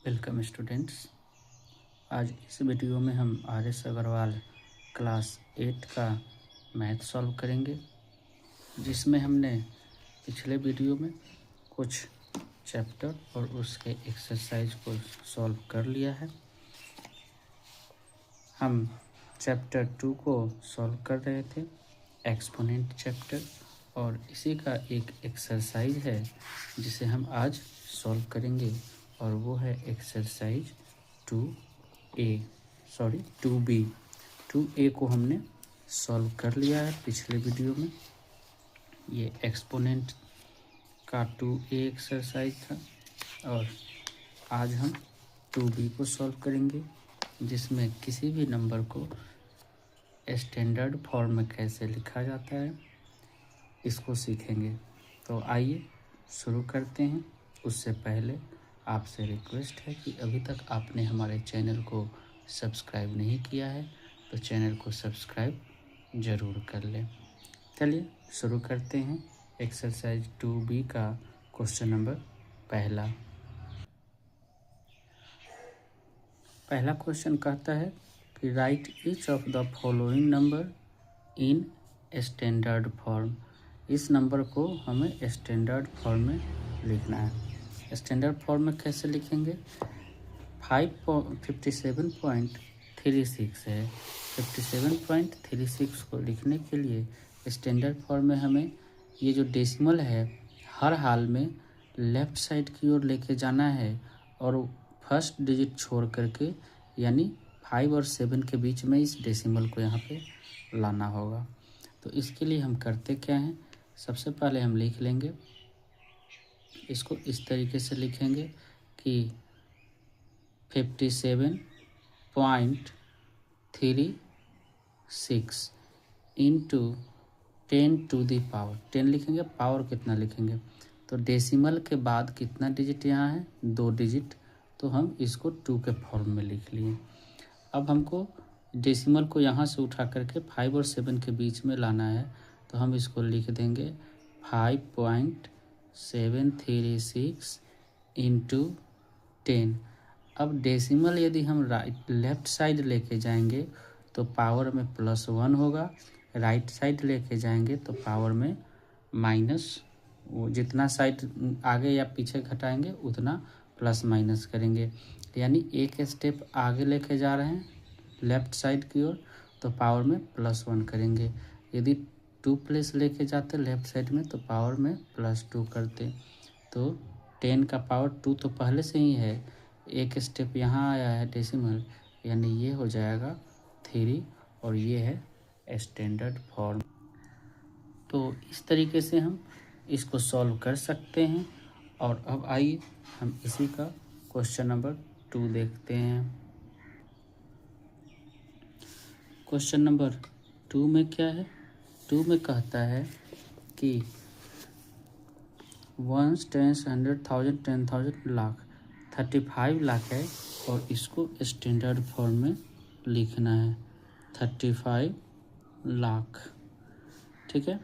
Welcome students. आज इस video में हम RS अग्रवाल क्लास 8 का मैथ सॉल्व करेंगे, जिसमें हमने पिछले वीडियो में कुछ चैप्टर और उसके एक्सरसाइज को सॉल्व कर लिया है। हम चैप्टर 2 को सॉल्व कर रहे थे, एक्सपोनेंट चैप्टर, और इसी का एक एक्सरसाइज है जिसे हम आज सॉल्व करेंगे, और वो है एक्सरसाइज 2B। 2A को हमने सॉल्व कर लिया है पिछले वीडियो में। ये एक्सपोनेंट का 2A एक्सरसाइज था, और आज हम 2B को सॉल्व करेंगे, जिसमें किसी भी नंबर को स्टैंडर्ड फॉर्म में कैसे लिखा जाता है इसको सीखेंगे। तो आइए शुरू करते हैं। उससे पहले आपसे रिक्वेस्ट है कि अभी तक आपने हमारे चैनल को सब्सक्राइब नहीं किया है तो चैनल को सब्सक्राइब ज़रूर कर लें। चलिए शुरू करते हैं एक्सरसाइज 2B का क्वेश्चन नंबर पहला क्वेश्चन कहता है कि right each of the following number in standard form. इस नंबर को हमें स्टैंडर्ड फॉर्म में लिखना है। स्टैंडर्ड फॉर्म में कैसे लिखेंगे? 57.36 है। 57.36 को लिखने के लिए स्टैंडर्ड फॉर्म में हमें ये जो डेसिमल है हर हाल में लेफ़्ट साइड की ओर लेके जाना है, और फर्स्ट डिजिट छोड़ करके यानी 5 और 7 के बीच में इस डेसिमल को यहाँ पे लाना होगा। तो इसके लिए हम करते क्या हैं, सबसे पहले हम लिख लेंगे, इसको इस तरीके से लिखेंगे कि 57.36 इंटू 10 टू दी पावर 10 लिखेंगे। पावर कितना लिखेंगे? तो डेसिमल के बाद कितना डिजिट यहाँ है? 2 डिजिट। तो हम इसको 2 के फॉर्म में लिख लिए। अब हमको डेसिमल को यहाँ से उठा करके 5 और 7 के बीच में लाना है, तो हम इसको लिख देंगे 5.736 इंटू 10। अब डेसिमल यदि हम लेफ़्ट साइड लेके जाएंगे तो पावर में +1 होगा, राइट साइड लेके जाएंगे तो पावर में माइनस, वो जितना साइड आगे या पीछे घटाएंगे उतना प्लस माइनस करेंगे। यानी एक स्टेप आगे लेके जा रहे हैं लेफ़्ट साइड की ओर तो पावर में +1 करेंगे। यदि 2 प्लेस लेके जाते लेफ़्ट साइड में तो पावर में +2 करते। तो 10 का पावर 2 तो पहले से ही है, एक स्टेप यहाँ आया है डेसिमल, यानी ये हो जाएगा 3, और ये है स्टैंडर्ड फॉर्म। तो इस तरीके से हम इसको सॉल्व कर सकते हैं। और अब आइए हम इसी का क्वेश्चन नंबर 2 देखते हैं। क्वेश्चन नंबर 2 में क्या है? 2 में कहता है कि 1 10 100 1000 10,000 लाख 35 लाख है, और इसको स्टैंडर्ड फॉर्म में लिखना है 35 लाख। ठीक है,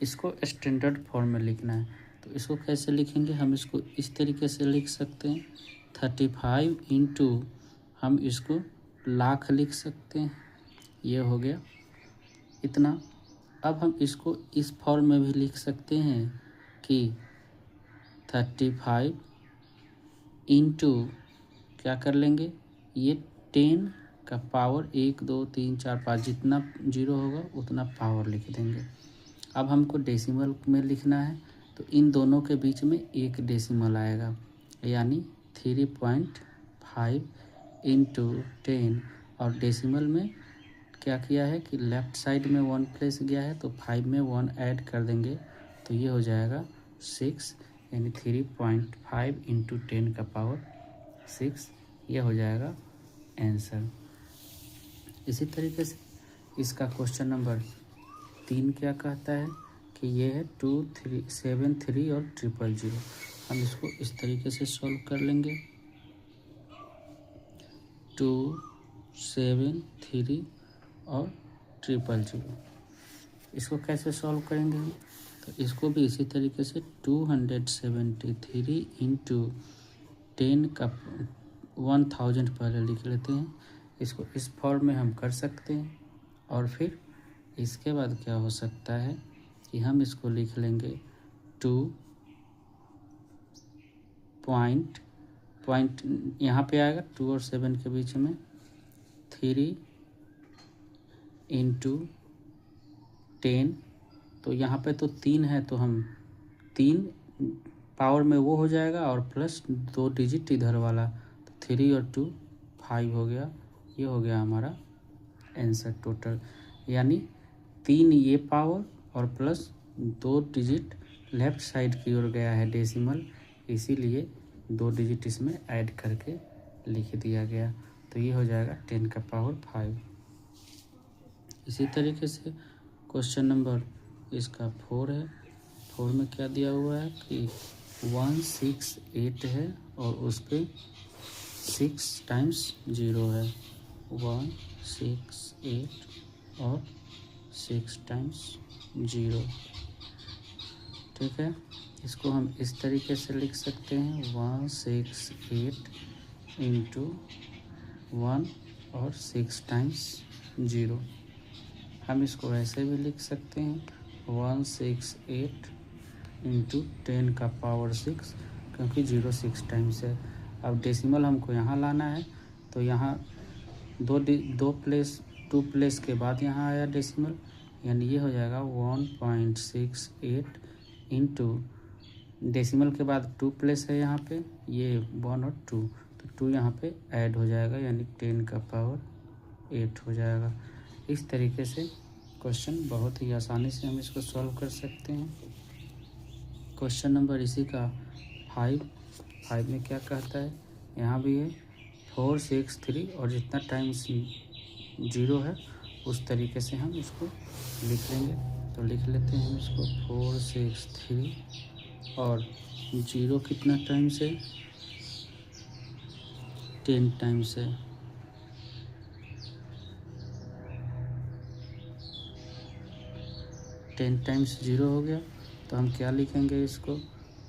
इसको स्टैंडर्ड फॉर्म में लिखना है। तो इसको कैसे लिखेंगे? हम इसको इस तरीके से लिख सकते हैं, 35 इंटू हम इसको लाख लिख सकते हैं, ये हो गया इतना। अब हम इसको इस फॉर्म में भी लिख सकते हैं कि 35 इंटू क्या कर लेंगे, ये 10 का पावर 1 2 3 4 5 जितना जीरो होगा उतना पावर लिख देंगे। अब हमको डेसिमल में लिखना है, तो इन दोनों के बीच में एक डेसिमल आएगा, यानी 3.5 इंटू 10, और डेसिमल में क्या किया है कि लेफ़्ट साइड में 1 प्लेस गया है तो 5 में 1 ऐड कर देंगे, तो ये हो जाएगा 6, यानी 3.5 इंटू 10 का पावर 6, यह हो जाएगा आंसर। इसी तरीके से इसका क्वेश्चन नंबर 3 क्या कहता है कि ये है 2 3 7 3 और 000। हम इसको इस तरीके से सॉल्व कर लेंगे, 2 7 3 और 000। इसको कैसे सॉल्व करेंगे हम? तो इसको भी इसी तरीके से 273 इंटू 10 का 1000 पहले लिख लेते हैं। इसको इस फॉर्म में हम कर सकते हैं। और फिर इसके बाद क्या हो सकता है कि हम इसको लिख लेंगे 2 पॉइंट यहाँ पे आएगा 2 और 7 के बीच में 3 इंटू 10। तो यहाँ पे तो 3 है तो हम 3 पावर में वो हो जाएगा और प्लस 2 डिजिट इधर वाला, तो 3 और 2 5 हो गया। ये हो गया हमारा आंसर टोटल, यानी 3 ये पावर और प्लस 2 डिजिट लेफ्ट साइड की ओर गया है डेसिमल, इसीलिए 2 डिजिट इसमें ऐड करके लिख दिया गया। तो ये हो जाएगा 10 का पावर 5। इसी तरीके से क्वेश्चन नंबर इसका 4 है। 4 में क्या दिया हुआ है कि 168 है और उस पर 6 टाइम्स 0 है। 168 और 6 टाइम्स 0, ठीक है। इसको हम इस तरीके से लिख सकते हैं 168 इंटू 1 और 6 टाइम्स 0। हम इसको ऐसे भी लिख सकते हैं 168 इंटू 10 का पावर 6, क्योंकि 0 6 टाइम्स है। अब डेसिमल हमको यहाँ लाना है, तो यहाँ 2 प्लेस के बाद यहाँ आया डेसिमल, यानी ये हो जाएगा 1.68 इंटू डेसिमल के बाद 2 प्लेस है यहाँ पे, ये 1 और 2, तो 2 यहाँ पे ऐड हो जाएगा, यानी 10 का पावर 8 हो जाएगा। इस तरीके से क्वेश्चन बहुत ही आसानी से हम इसको सॉल्व कर सकते हैं। क्वेश्चन नंबर इसी का 5 में क्या कहता है, यहाँ भी है 4 6 3 और जितना टाइम्स 0 है उस तरीके से हम इसको लिख लेंगे। तो लिख लेते हैं हम इसको 4 6 3 और 0 कितना टाइम्स है, 10 टाइम्स है। टेन टाइम्स 0 हो गया, तो हम क्या लिखेंगे इसको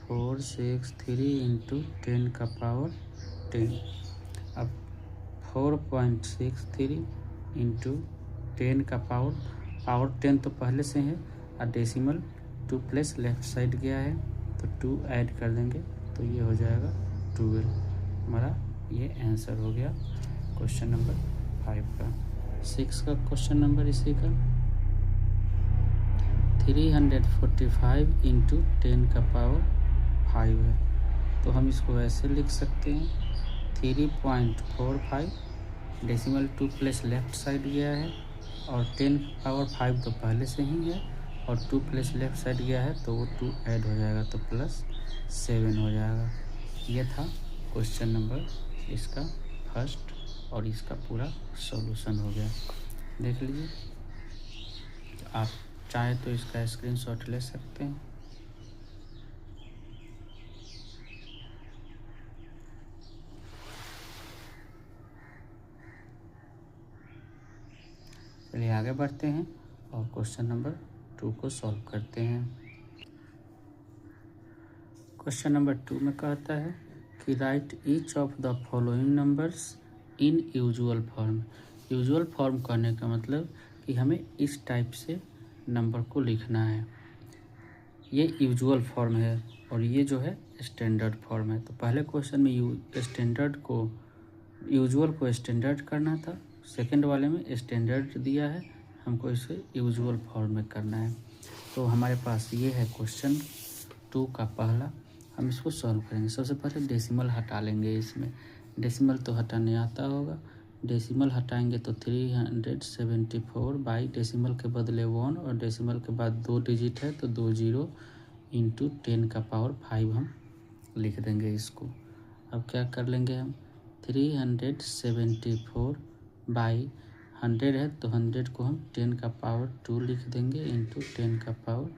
4 6 3 इंटू 10 का पावर 10। अब 4.63 इंटू 10 का पावर 10 तो पहले से है और डेसिमल 2 प्लस लेफ्ट साइड गया है, तो 2 ऐड कर देंगे, तो ये हो जाएगा 12। हमारा ये आंसर हो गया क्वेश्चन नंबर 5 का। 6 का क्वेश्चन नंबर इसी का 345 इंटू 10 का पावर 5 है। तो हम इसको ऐसे लिख सकते हैं 3.45, डेसिमल 2 प्लस लेफ्ट साइड गया है और 10 पावर 5 तो पहले से ही है और 2 प्लस लेफ्ट साइड गया है, तो वो 2 ऐड हो जाएगा, तो +7 हो जाएगा। ये था क्वेश्चन नंबर इसका फर्स्ट, और इसका पूरा सॉल्यूशन हो गया। देख लीजिए, आप चाहे तो इसका स्क्रीनशॉट ले सकते हैं। चलिए आगे बढ़ते हैं और क्वेश्चन नंबर 2 को सॉल्व करते हैं। क्वेश्चन नंबर 2 में कहता है कि right each of the following numbers in usual form. Usual form कहने का मतलब कि हमें इस टाइप से नंबर को लिखना है। ये यूजुअल फॉर्म है और ये जो है स्टैंडर्ड फॉर्म है। तो पहले क्वेश्चन में यूजुअल को स्टैंडर्ड करना था, सेकंड वाले में स्टैंडर्ड दिया है, हमको इसे यूजुअल फॉर्म में करना है। तो हमारे पास ये है क्वेश्चन 2 का पहला, हम इसको सॉल्व करेंगे। सबसे पहले डेसिमल हटा लेंगे। इसमें डेसिमल तो हटाने आता होगा, डेसिमल हटाएंगे तो 374 बाई डेसिमल के बदले 1 और डेसिमल के बाद 2 डिजिट है तो 2 0 इंटू 10 का पावर 5 हम लिख देंगे इसको। अब क्या कर लेंगे हम 374 बाई 100 है तो 100 को हम 10 का पावर 2 लिख देंगे इंटू 10 का पावर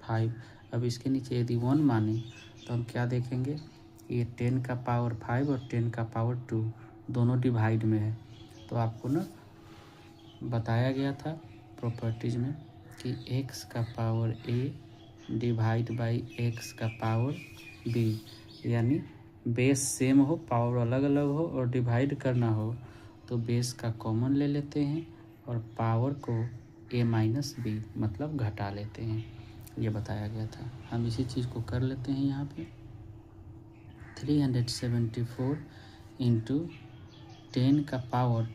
5। अब इसके नीचे यदि 1 माने तो हम क्या देखेंगे, ये 10 का पावर 5 और 10 का पावर 2 दोनों डिवाइड में है। तो आपको ना बताया गया था प्रॉपर्टीज में कि x का power a divide by x का पावर b, यानी बेस सेम हो, पावर अलग अलग हो और डिवाइड करना हो तो बेस का कॉमन ले लेते हैं और पावर को a माइनस बी मतलब घटा लेते हैं, ये बताया गया था। हम इसी चीज़ को कर लेते हैं यहाँ पे। 374 इंटू 10 का पावर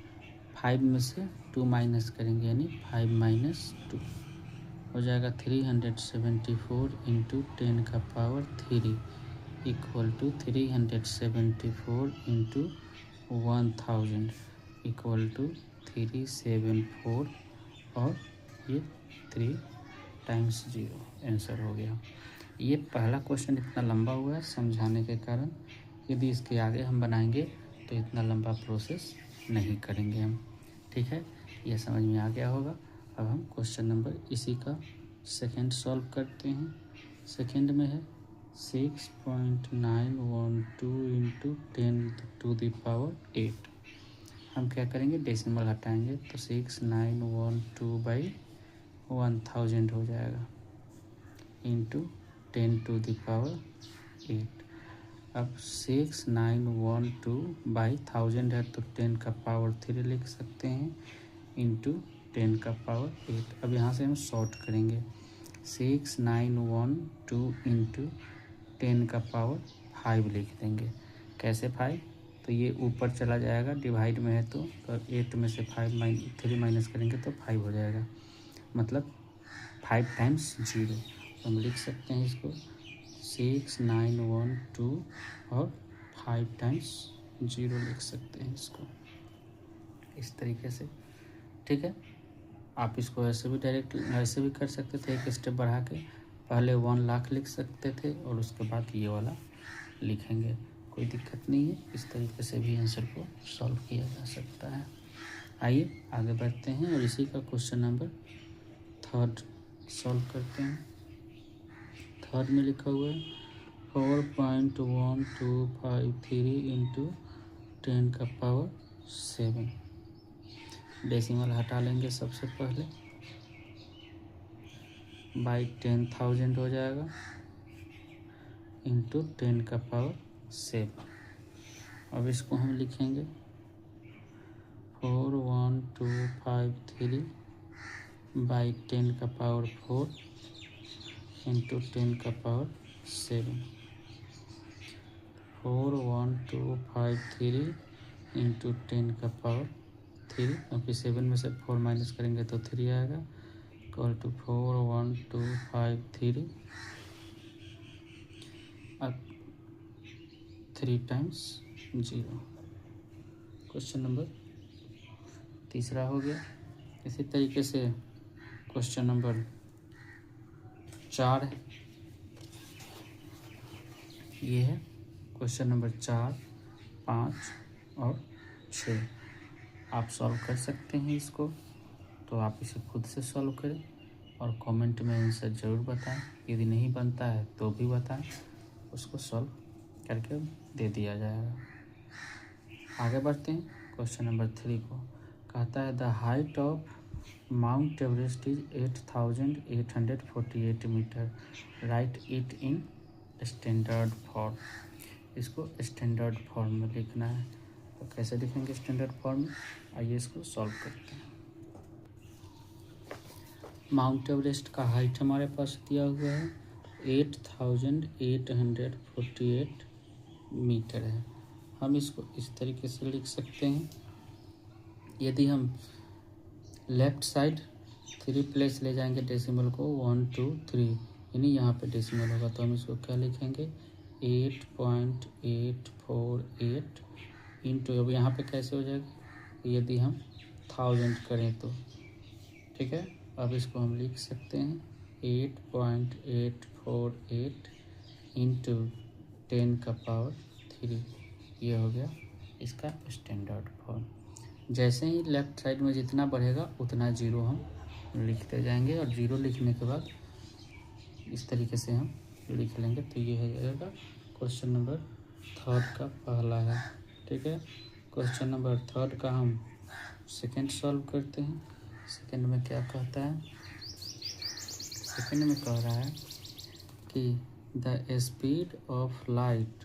5 में से 2 माइनस करेंगे यानी 5 माइनस 2 हो जाएगा 374 इंटू 10 का power 3 equal to 374 into 1000 equal to 374 और ये 3 टाइम्स 0 आंसर हो गया। ये पहला क्वेश्चन इतना लंबा हुआ है समझाने के कारण, यदि इसके आगे हम बनाएंगे तो इतना लंबा प्रोसेस नहीं करेंगे हम, ठीक है। ये समझ में आ गया होगा। अब हम क्वेश्चन नंबर इसी का सेकंड सॉल्व करते हैं। सेकंड में है 6.912 इंटू 10⁸ हम क्या करेंगे, डेसिमल हटाएंगे तो 6912/1000 हो जाएगा इंटू 10⁸। अब 6912/1000 है तो 10 का पावर 3 लिख सकते हैं इंटू 10 का पावर 8। अब यहाँ से हम शॉर्ट करेंगे 6912 इंटू 10 का पावर 5 लिख देंगे। कैसे 5, तो ये ऊपर चला जाएगा, डिवाइड में है तो 8 में से 3 माइनस करेंगे तो 5 हो जाएगा, मतलब 5 टाइम्स 0। तो हम लिख सकते हैं इसको 6912 और 5 टाइम्स 0 लिख सकते हैं इसको इस तरीके से, ठीक है। आप इसको ऐसे भी डायरेक्ट ऐसे भी कर सकते थे, एक स्टेप बढ़ा के पहले 1 लाख लिख सकते थे और उसके बाद ये वाला लिखेंगे, कोई दिक्कत नहीं है। इस तरीके से भी आंसर को सॉल्व किया जा सकता है। आइए आगे बढ़ते हैं और इसी का क्वेश्चन नंबर 3 सॉल्व करते हैं। 3 में लिखा हुआ है 4.1253 इंटू 10 का पावर 7। डेसिमल हटा लेंगे सबसे पहले, बाई 10,000 हो जाएगा इंटू 10 का पावर 7। अब इसको हम लिखेंगे 41253 बाई 10 का पावर 4 इंटू 10 का पावर 7। 41253 इंटू 10 का पावर 3, क्योंकि 7 में से 4 माइनस करेंगे तो 3 आएगा, इक्वल टू 41253 अब 3 टाइम्स 0। क्वेश्चन नंबर 3 हो गया। इसी तरीके से क्वेश्चन नंबर 4 है, ये है क्वेश्चन नंबर 4, 5 और 6। आप सॉल्व कर सकते हैं इसको, तो आप इसे खुद से सॉल्व करें और कमेंट में आंसर ज़रूर बताएं। यदि नहीं बनता है तो भी बताएं, उसको सॉल्व करके दे दिया जाएगा। आगे बढ़ते हैं क्वेश्चन नंबर 3 को। कहता है the height of Mount Everest is 8,848 meter, write it in standard form. इसको स्टैंडर्ड फॉर्म में लिखना है, तो कैसे लिखेंगे स्टैंडर्ड फॉर्म में, आइए इसको सॉल्व करते हैं। माउंट एवरेस्ट का हाइट हमारे पास दिया हुआ है 8,848 मीटर है। हम इसको इस तरीके से लिख सकते हैं, यदि हम लेफ़्ट साइड 3 प्लेस ले जाएंगे डेसिमल को 1 2 3, यानी यहाँ पे डेसिमल होगा तो हम इसको क्या लिखेंगे 8.848 इंटू, अब यहाँ पे कैसे हो जाएगा यदि हम 1000 करें तो, ठीक है। अब इसको हम लिख सकते हैं 8.848 इंटू 10 का पावर 3, ये हो गया इसका स्टैंडर्ड फॉर्म। जैसे ही लेफ़्ट साइड में जितना बढ़ेगा उतना 0 हम लिखते जाएंगे और 0 लिखने के बाद इस तरीके से हम लिख लेंगे, तो ये हो जाएगा क्वेश्चन नंबर 3 का पहला है, ठीक है। क्वेश्चन नंबर 3 का हम सेकंड सॉल्व करते हैं। सेकंड में क्या कहता है, सेकंड में कह रहा है कि द स्पीड ऑफ लाइट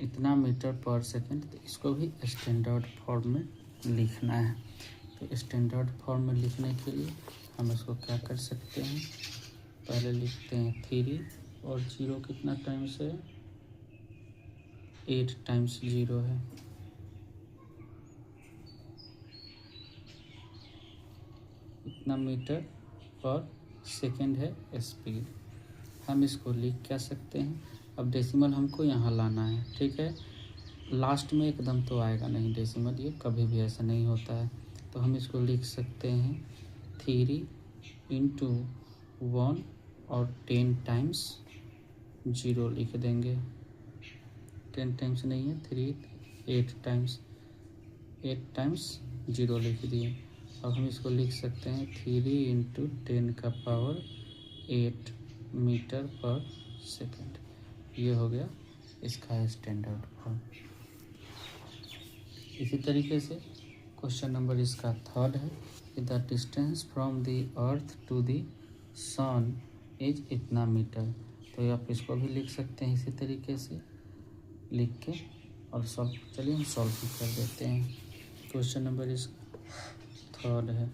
इतना मीटर पर सेकेंड, तो इसको भी स्टैंडर्ड फॉर्म में लिखना है। तो स्टैंडर्ड फॉर्म में लिखने के लिए हम इसको क्या कर सकते हैं, पहले लिखते हैं 3 और 0 कितना टाइम्स है, 8 टाइम्स 0 है, इतना मीटर पर सेकेंड है स्पीड। हम इसको लिख क्या सकते हैं, अब डेसिमल हमको यहाँ लाना है, ठीक है। लास्ट में एकदम तो आएगा नहीं डेसिमल, ये कभी भी ऐसा नहीं होता है। तो हम इसको लिख सकते हैं 3 इंटू 1 और 10 टाइम्स 0 लिख देंगे। 10 टाइम्स नहीं है, 8 टाइम्स 0 लिख दिए। अब हम इसको लिख सकते हैं 3 इंटू 10 का पावर 8 मीटर पर सेकेंड। ये हो गया इसका स्टैंडर्ड फॉर्म। इसी तरीके से क्वेश्चन नंबर इसका 3 है कि the distance from the earth to the sun is इतना मीटर। तो आप इसको भी लिख सकते हैं इसी तरीके से लिख के और सॉल्व। चलिए हम सॉल्व भी कर देते हैं। क्वेश्चन नंबर इस 3 है,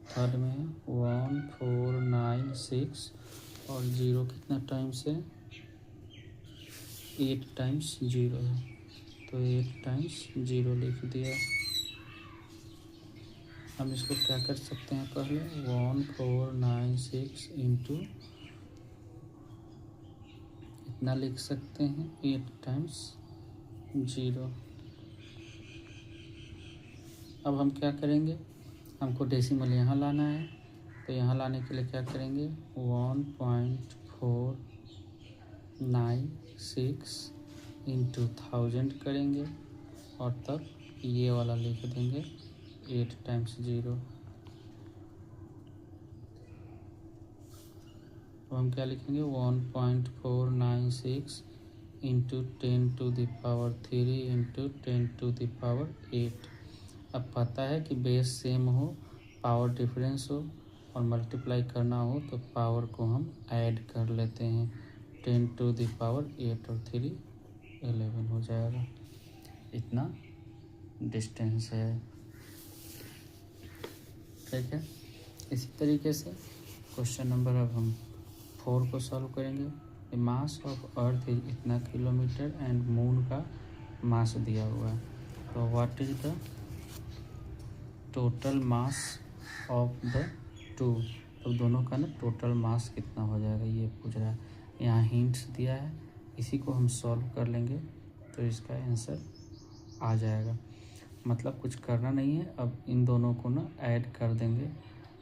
3 में है 1 4 9 6 और 0 कितना टाइम्स है, 8 टाइम्स 0 है, तो 8 टाइम्स 0 लिख दिया। हम इसको क्या कर सकते हैं, पहले 1 4 9 6 इंटू इतना लिख सकते हैं 8 टाइम्स 0। अब हम क्या करेंगे, हमको डेसिमल यहाँ लाना है, तो यहाँ लाने के लिए क्या करेंगे 1.496 इंटू 1000 करेंगे और तब ये वाला लिख देंगे 8 टाइम्स 0। तो हम क्या लिखेंगे 1.496 into 10 to the power 3 into 10 to the power 8। अब पता है कि बेस सेम हो, पावर डिफरेंस हो और मल्टीप्लाई करना हो तो पावर को हम ऐड कर लेते हैं। 10 टू द पावर 8 और 3 11 हो जाएगा। इतना डिस्टेंस है, ठीक है। इसी तरीके से क्वेश्चन नंबर अब हम 4 को सॉल्व करेंगे। The mass of earth is इतना किलोमीटर एंड मून का मास दिया हुआ है। तो what is the total mass of the two, तो दोनों का ना टोटल मास कितना हो जाएगा ये पूछ रहा है। यहाँ हिंट्स दिया है, इसी को हम सॉल्व कर लेंगे तो इसका आंसर आ जाएगा। मतलब कुछ करना नहीं है, अब इन दोनों को ना ऐड कर देंगे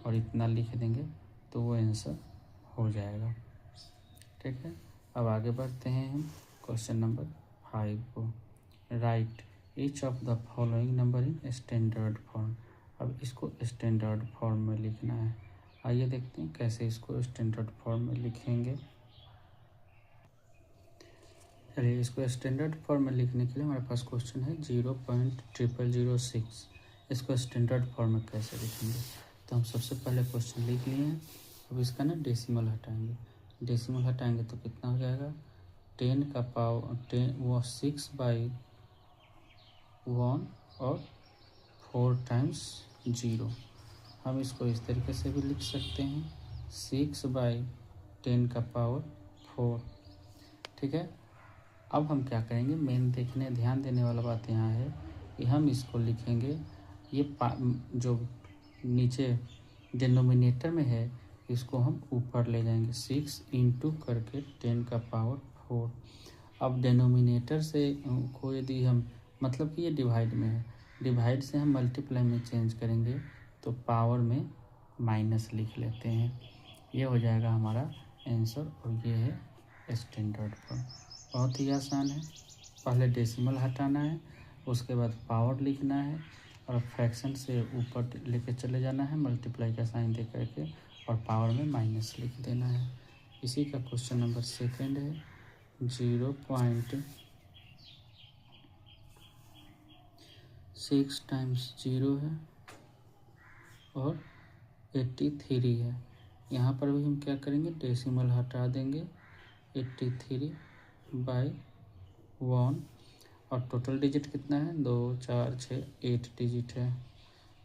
और इतना लिख देंगे तो वो आंसर हो जाएगा, ठीक है। अब आगे बढ़ते हैं हम क्वेश्चन नंबर 5 को। Right each of the following number in standard form. अब इसको स्टैंडर्ड फॉर्म में लिखना है। आइए देखते हैं कैसे इसको स्टैंडर्ड फॉर्म में लिखेंगे। चलिए इसको स्टैंडर्ड फॉर्म में लिखने के लिए हमारे पास क्वेश्चन है 0.0006। इसको स्टैंडर्ड फॉर्म में कैसे लिखेंगे, तो हम सबसे पहले क्वेश्चन लिख लिए हैं। अब इसका ना डेसिमल हटाएंगे, डेसिमल हटाएंगे तो कितना हो जाएगा 10 का पावर 10 वो 6/1 और 4 टाइम्स 0। हम इसको इस तरीके से भी लिख सकते हैं 6/10 का पावर 4, ठीक है। अब हम क्या करेंगे, मेन ध्यान देने वाला बात यहाँ है कि हम इसको लिखेंगे ये जो नीचे डिनोमिनेटर में है इसको हम ऊपर ले जाएंगे 6 इंटू करके 10 का पावर 4। अब डिनोमिनेटर से को यदि हम मतलब कि ये डिवाइड में है, डिवाइड से हम मल्टीप्लाई में चेंज करेंगे तो पावर में माइनस लिख लेते हैं। ये हो जाएगा हमारा आंसर और ये है स्टैंडर्ड फॉर्म। बहुत ही आसान है, पहले डेसिमल हटाना है, उसके बाद पावर लिखना है और फ्रैक्शन से ऊपर लेके चले जाना है मल्टीप्लाई का साइन दे करके और पावर में माइनस लिख देना है। इसी का क्वेश्चन नंबर 2 है 0.6 टाइम्स 0 है और 83 है। यहाँ पर भी हम क्या करेंगे डेसिमल हटा देंगे 83/1 और टोटल डिजिट कितना है, 2 4 6 8 डिजिट है,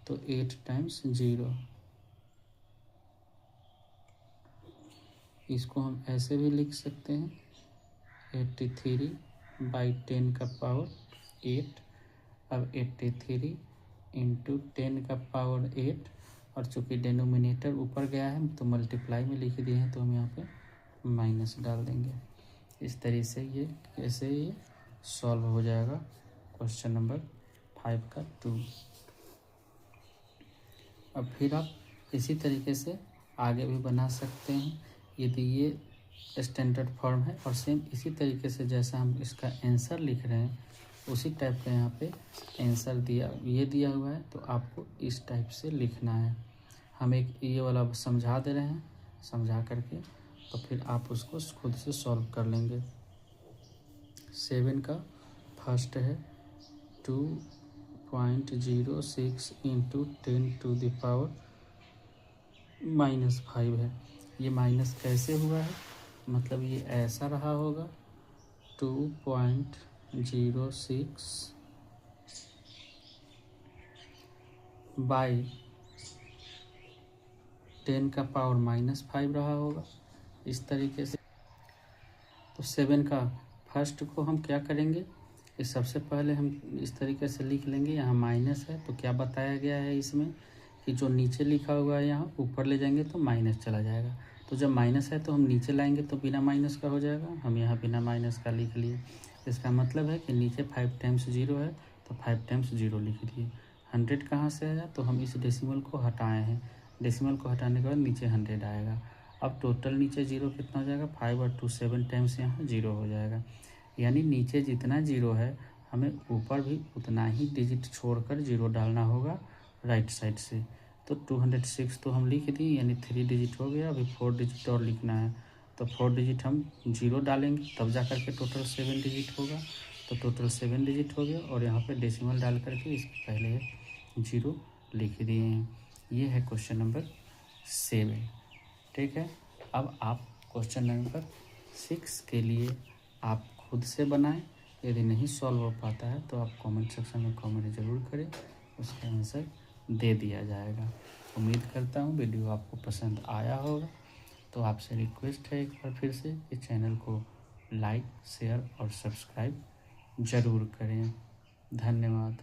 तो 8 टाइम्स 0। इसको हम ऐसे भी लिख सकते हैं 83/10 का पावर 8। अब 83 इंटू 10 का पावर 8, और चूँकि डेनोमिनेटर ऊपर गया है तो मल्टीप्लाई में लिख दिए हैं, तो हम यहाँ पे माइनस डाल देंगे। इस तरीके से ये ऐसे ये सॉल्व हो जाएगा क्वेश्चन नंबर 5 का 2। अब फिर आप इसी तरीके से आगे भी बना सकते हैं यदि ये स्टैंडर्ड फॉर्म है, और सेम इसी तरीके से जैसा हम इसका आंसर लिख रहे हैं उसी टाइप का यहाँ पे आंसर दिया हुआ है, तो आपको इस टाइप से लिखना है। हम एक ये वाला समझा दे रहे हैं, समझा करके तो फिर आप उसको खुद से सॉल्व कर लेंगे। 7 का फर्स्ट है 2.06 इंटू 10⁻⁻5 है। ये माइनस कैसे हुआ है, मतलब ये ऐसा रहा होगा 2.06 बाई 10 का पावर -5 रहा होगा इस तरीके से। तो 7 का फर्स्ट को हम क्या करेंगे, इस सबसे पहले हम इस तरीके से लिख लेंगे। यहाँ माइनस है तो क्या बताया गया है इसमें कि जो नीचे लिखा हुआ है यहाँ ऊपर ले जाएंगे तो माइनस चला जाएगा। तो जब माइनस है तो हम नीचे लाएंगे तो बिना माइनस का हो जाएगा। हम यहाँ बिना माइनस का लिख लिए। इसका मतलब है कि नीचे 5 टाइम्स 0 है तो 5 टाइम्स 0 लिख दिए। 100 कहाँ से आया, तो हम इस डेसिमल को हटाए हैं। डेसिमल को हटाने के बाद नीचे 100 आएगा। अब टोटल नीचे 0 कितना हो जाएगा, 5 और 2 7 टाइम्स यहाँ 0 हो जाएगा। यानी नीचे जितना 0 है हमें ऊपर भी उतना ही डिजिट छोड़कर 0 डालना होगा राइट साइड से। तो 206 तो हम लिख दिए, यानी 3 डिजिट हो गया। अभी 4 डिजिट और लिखना है, तो 4 डिजिट हम 0 डालेंगे तब जा करके टोटल 7 डिजिट होगा। तो टोटल 7 डिजिट हो गया, और यहाँ पे डेसिमल डाल करके इसके पहले 0 लिख दिए हैं। ये है क्वेश्चन नंबर 7। ठीक है, अब आप क्वेश्चन नंबर 6 के लिए आप खुद से बनाएं। यदि नहीं सॉल्व हो पाता है तो आप कमेंट सेक्शन में कमेंट ज़रूर करें, उसका आंसर दे दिया जाएगा। उम्मीद करता हूँ वीडियो आपको पसंद आया होगा। तो आपसे रिक्वेस्ट है एक बार फिर से कि चैनल को लाइक, शेयर और सब्सक्राइब ज़रूर करें। धन्यवाद।